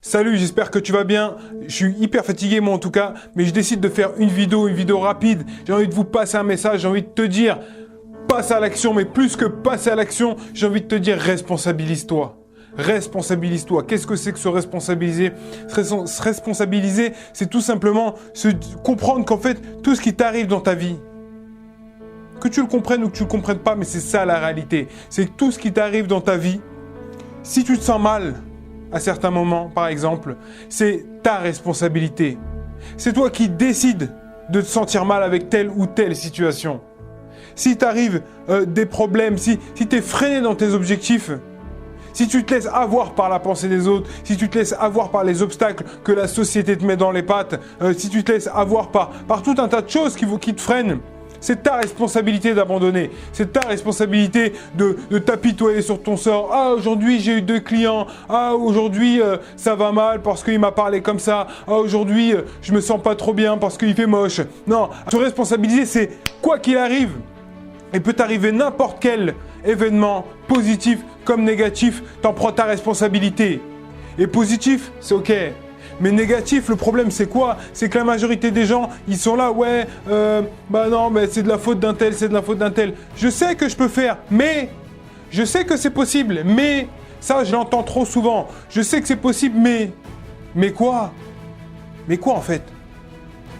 Salut, j'espère que tu vas bien. Je suis hyper fatigué moi en tout cas, mais je décide de faire une vidéo rapide. J'ai envie de vous passer un message, j'ai envie de te dire, passe à l'action, mais plus que passer à l'action, j'ai envie de te dire, responsabilise-toi. Responsabilise-toi. Qu'est-ce que c'est que se responsabiliser? Se responsabiliser, c'est tout simplement comprendre qu'en fait, tout ce qui t'arrive dans ta vie, que tu le comprennes ou que tu le comprennes pas, mais c'est ça la réalité. C'est que tout ce qui t'arrive dans ta vie, si tu te sens mal, à certains moments, par exemple, c'est ta responsabilité. C'est toi qui décides de te sentir mal avec telle ou telle situation. Si t'arrives des problèmes, si tu es freiné dans tes objectifs, si tu te laisses avoir par la pensée des autres, si tu te laisses avoir par les obstacles que la société te met dans les pattes, si tu te laisses avoir par tout un tas de choses qui te freinent, c'est ta responsabilité d'abandonner. C'est ta responsabilité de t'apitoyer sur ton sort. Ah, aujourd'hui, j'ai eu 2 clients. Ah, aujourd'hui, ça va mal parce qu'il m'a parlé comme ça. Ah, aujourd'hui, je me sens pas trop bien parce qu'il fait moche. Non, se responsabiliser, c'est quoi qu'il arrive. Il peut t'arriver n'importe quel événement, positif comme négatif, t'en prends ta responsabilité. Et positif, c'est ok. Mais négatif, le problème c'est quoi? C'est que la majorité des gens, ils sont là, ouais, bah non, mais c'est de la faute d'un tel, c'est de la faute d'un tel. Je sais que je peux faire, mais, je sais que c'est possible, mais, ça je l'entends trop souvent. Je sais que c'est possible, mais quoi? Mais quoi en fait?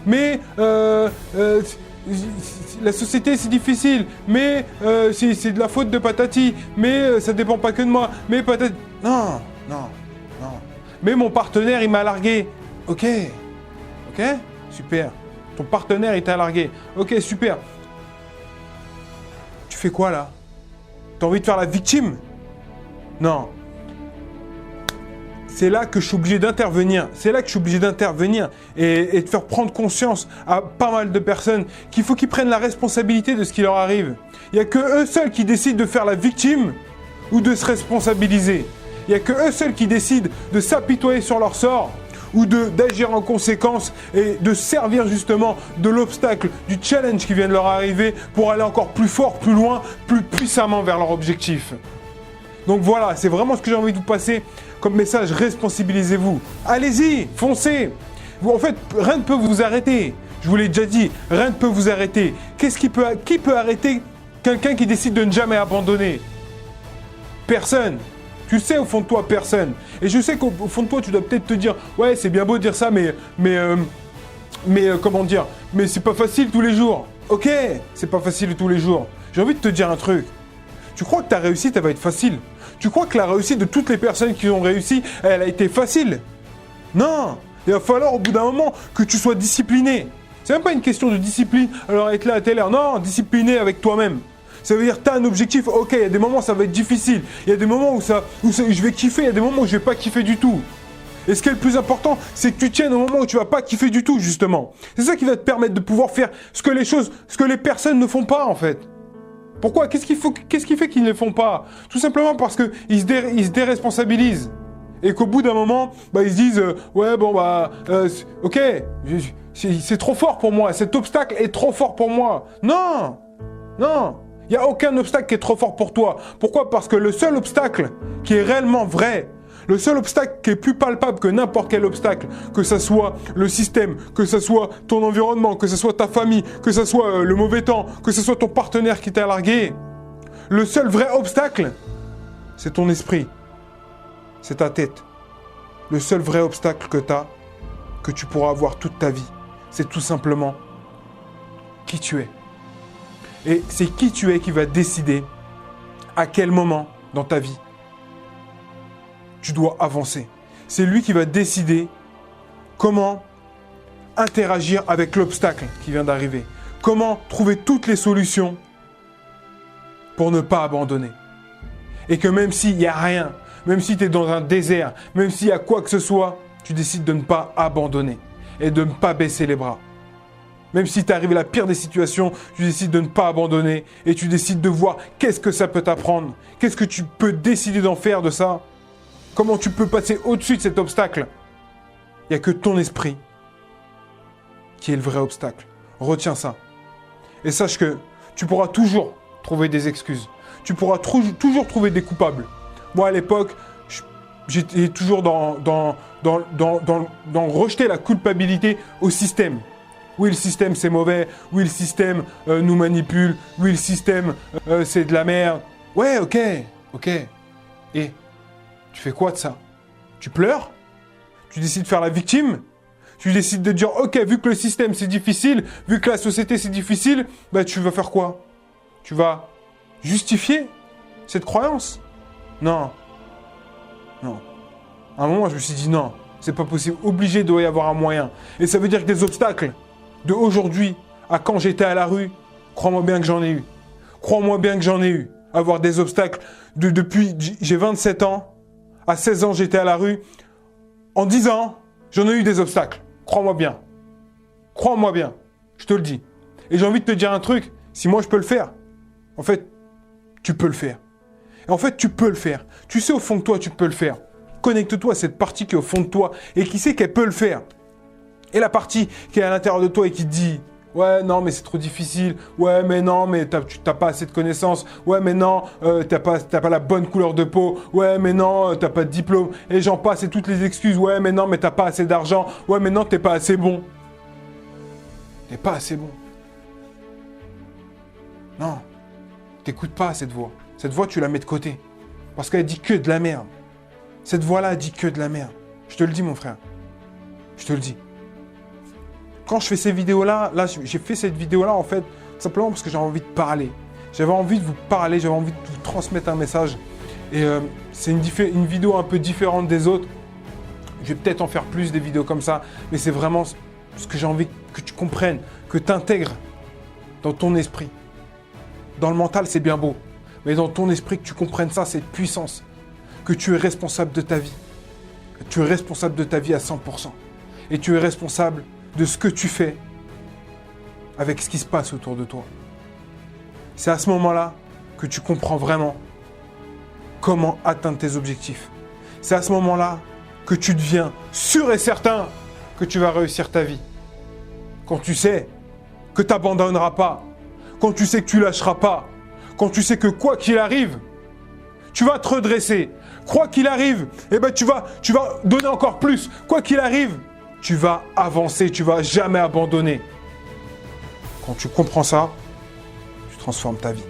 Mais, la société c'est difficile, mais c'est de la faute de patati, mais ça dépend pas que de moi, mais patati... Non. Mais mon partenaire, il m'a largué. Ok, super. Ton partenaire, il t'a largué. Ok, super. Tu fais quoi là? T'as envie de faire la victime? Non. C'est là que je suis obligé d'intervenir. C'est là que je suis obligé d'intervenir et de faire prendre conscience à pas mal de personnes qu'il faut qu'ils prennent la responsabilité de ce qui leur arrive. Il n'y a que eux seuls qui décident de faire la victime ou de se responsabiliser. Il n'y a que eux seuls qui décident de s'apitoyer sur leur sort ou d'agir en conséquence et de servir justement de l'obstacle, du challenge qui vient de leur arriver pour aller encore plus fort, plus loin, plus puissamment vers leur objectif. Donc voilà, c'est vraiment ce que j'ai envie de vous passer comme message, responsabilisez-vous. Allez-y, foncez. En fait, rien ne peut vous arrêter. Je vous l'ai déjà dit, rien ne peut vous arrêter. Qui peut arrêter quelqu'un qui décide de ne jamais abandonner? Personne. Tu le sais au fond de toi, personne. Et je sais qu'au fond de toi, tu dois peut-être te dire, ouais, c'est bien beau de dire ça, mais comment dire, mais c'est pas facile tous les jours. Ok, c'est pas facile tous les jours. J'ai envie de te dire un truc. Tu crois que ta réussite, elle va être facile? Tu crois que la réussite de toutes les personnes qui ont réussi, elle a été facile? Non, il va falloir au bout d'un moment que tu sois discipliné. C'est même pas une question de discipline, alors être là à telle heure. Non, discipliné avec toi-même. Ça veut dire que tu as un objectif, ok, il y a des moments où ça va être difficile, il y a des moments où je vais kiffer, il y a des moments où je vais pas kiffer du tout. Et ce qui est le plus important, c'est que tu tiennes au moment où tu vas pas kiffer du tout, justement. C'est ça qui va te permettre de pouvoir faire ce que les personnes ne font pas, en fait. Pourquoi? Qu'est-ce qui fait qu'ils ne le font pas? Tout simplement parce qu'ils se déresponsabilisent. Et qu'au bout d'un moment, ils se disent, ouais, bon, ok, c'est trop fort pour moi, cet obstacle est trop fort pour moi. Non. Il n'y a aucun obstacle qui est trop fort pour toi. Pourquoi? Parce que le seul obstacle qui est réellement vrai, le seul obstacle qui est plus palpable que n'importe quel obstacle, que ce soit le système, que ce soit ton environnement, que ce soit ta famille, que ce soit le mauvais temps, que ce soit ton partenaire qui t'a largué, le seul vrai obstacle, c'est ton esprit. C'est ta tête. Le seul vrai obstacle que tu as, que tu pourras avoir toute ta vie, c'est tout simplement qui tu es. Et c'est qui tu es qui va décider à quel moment dans ta vie tu dois avancer. C'est lui qui va décider comment interagir avec l'obstacle qui vient d'arriver. Comment trouver toutes les solutions pour ne pas abandonner. Et que même s'il n'y a rien, même si tu es dans un désert, même s'il y a quoi que ce soit, tu décides de ne pas abandonner et de ne pas baisser les bras. Même si tu arrives à la pire des situations, tu décides de ne pas abandonner et tu décides de voir qu'est-ce que ça peut t'apprendre. Qu'est-ce que tu peux décider d'en faire de ça? Comment tu peux passer au-dessus de cet obstacle? Il n'y a que ton esprit qui est le vrai obstacle. Retiens ça. Et sache que tu pourras toujours trouver des excuses. Tu pourras toujours trouver des coupables. Moi, à l'époque, j'étais toujours dans rejeter la culpabilité au système. Oui, le système, c'est mauvais. Oui, le système nous manipule. Oui, le système, c'est de la merde. Ouais, ok. Et tu fais quoi de ça? Tu pleures? Tu décides de faire la victime? Tu décides de dire, ok, vu que le système, c'est difficile, vu que la société, c'est difficile, bah, tu vas faire quoi? Tu vas justifier cette croyance? Non. À un moment, je me suis dit, non, c'est pas possible. Obligé, doit y avoir un moyen. Et ça veut dire que des obstacles, de aujourd'hui à quand j'étais à la rue, crois-moi bien que j'en ai eu. Crois-moi bien que j'en ai eu. Avoir des obstacles. Depuis, j'ai 27 ans. À 16 ans, j'étais à la rue. En 10 ans, j'en ai eu des obstacles. Crois-moi bien. Crois-moi bien. Je te le dis. Et j'ai envie de te dire un truc. Si moi, je peux le faire, en fait, tu peux le faire. Et en fait, tu peux le faire. Tu sais au fond de toi, tu peux le faire. Connecte-toi à cette partie qui est au fond de toi et qui sait qu'elle peut le faire. Et la partie qui est à l'intérieur de toi et qui te dit « Ouais, non, mais c'est trop difficile. Ouais, mais non, mais tu n'as pas assez de connaissances. Ouais, mais non, t'as pas la bonne couleur de peau. Ouais, mais non, t'as pas de diplôme. » Et j'en passe et toutes les excuses. « Ouais, mais non, mais t'as pas assez d'argent. Ouais, mais non, t'es pas assez bon. » T'es pas assez bon. Non, t'écoutes pas cette voix. Cette voix, tu la mets de côté. Parce qu'elle dit que de la merde. Cette voix-là, elle dit que de la merde. Je te le dis, mon frère. Je te le dis. Quand je fais ces vidéos-là, j'ai fait cette vidéo-là, en fait, simplement parce que j'avais envie de parler. J'avais envie de vous parler, j'avais envie de vous transmettre un message. Et c'est une vidéo un peu différente des autres. Je vais peut-être en faire plus des vidéos comme ça. Mais c'est vraiment ce que j'ai envie que tu comprennes, que tu intègres dans ton esprit. Dans le mental, c'est bien beau. Mais dans ton esprit, que tu comprennes ça, cette puissance. Que tu es responsable de ta vie. Que tu es responsable de ta vie à 100%. Et tu es responsable de ce que tu fais avec ce qui se passe autour de toi. C'est à ce moment-là que tu comprends vraiment comment atteindre tes objectifs. C'est à ce moment-là que tu deviens sûr et certain que tu vas réussir ta vie. Quand tu sais que tu n'abandonneras pas, quand tu sais que tu lâcheras pas, quand tu sais que quoi qu'il arrive, tu vas te redresser. Quoi qu'il arrive, tu vas donner encore plus. Quoi qu'il arrive, tu vas avancer, tu vas jamais abandonner. Quand tu comprends ça, tu transformes ta vie.